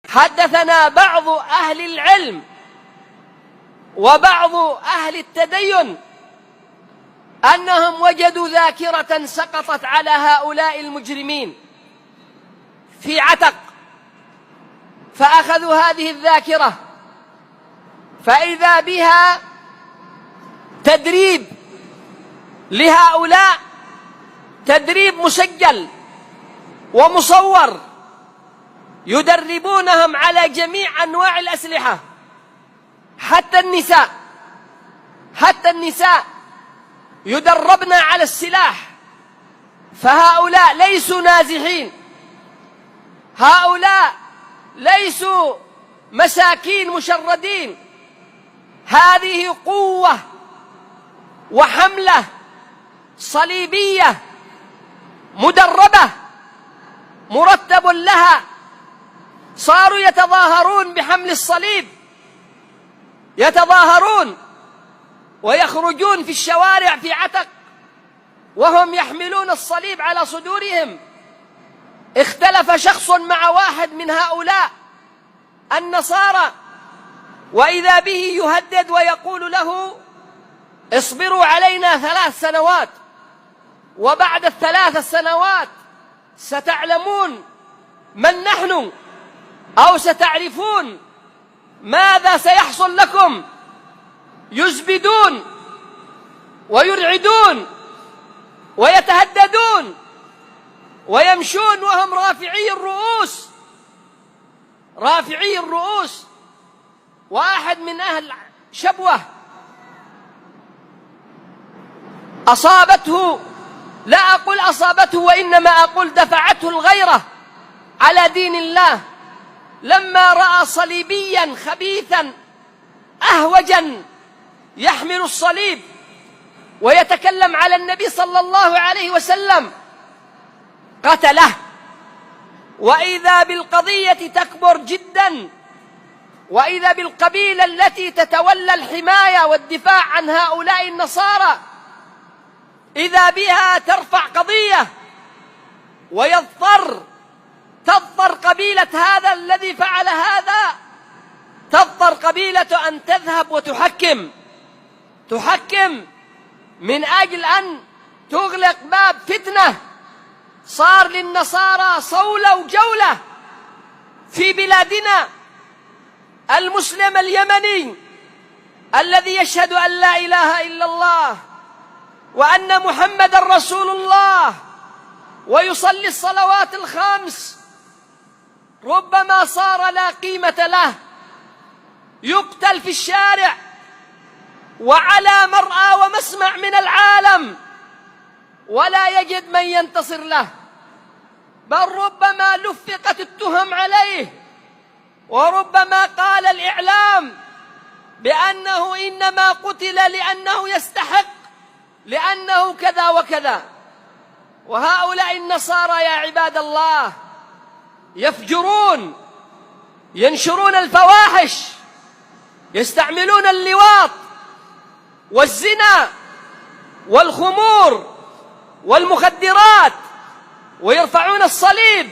حدثنا بعض أهل العلم وبعض أهل التدين أنهم وجدوا ذاكرة سقطت على هؤلاء المجرمين في عتق، فأخذوا هذه الذاكرة فإذا بها تدريب لهؤلاء، تدريب مسجل ومصور، يدربونهم على جميع أنواع الأسلحة، حتى النساء يدربن على السلاح. فهؤلاء ليسوا نازحين، هؤلاء ليسوا مساكين مشردين، هذه قوة وحملة صليبية مدربة مرتب لها. صاروا يتظاهرون بحمل الصليب، يتظاهرون ويخرجون في الشوارع في عتق وهم يحملون الصليب على صدورهم. اختلف شخص مع واحد من هؤلاء النصارى وإذا به يهدد ويقول له: اصبروا علينا 3 سنوات، وبعد ال3 سنوات ستعلمون من نحن، أو ستعرفون ماذا سيحصل لكم. يزبدون ويرعدون ويتهددون ويمشون وهم رافعي الرؤوس. واحد من أهل شبوة أصابته، لا أقول أصابته وإنما أقول دفعته الغيرة على دين الله، لما رأى صليبيا خبيثا أهوجا يحمل الصليب ويتكلم على النبي صلى الله عليه وسلم قتله. وإذا بالقضية تكبر جدا، وإذا بالقبيلة التي تتولى الحماية والدفاع عن هؤلاء النصارى إذا بها ترفع قضية تضطر قبيلة هذا الذي فعل هذا، تضطر قبيلة أن تذهب وتحكم من أجل أن تغلق باب فتنة. صار للنصارى صولة وجولة في بلادنا. المسلم اليمني الذي يشهد أن لا إله إلا الله وأن محمد رسول الله ويصلي الصلوات ال5 ربما صار لا قيمة له، يقتل في الشارع وعلى مرأى ومسمع من العالم ولا يجد من ينتصر له، بل ربما لفقت التهم عليه، وربما قال الإعلام بأنه إنما قتل لأنه يستحق، لأنه كذا وكذا. وهؤلاء النصارى يا عباد الله يفجرون، ينشرون الفواحش، يستعملون اللواط والزنا والخمور والمخدرات، ويرفعون الصليب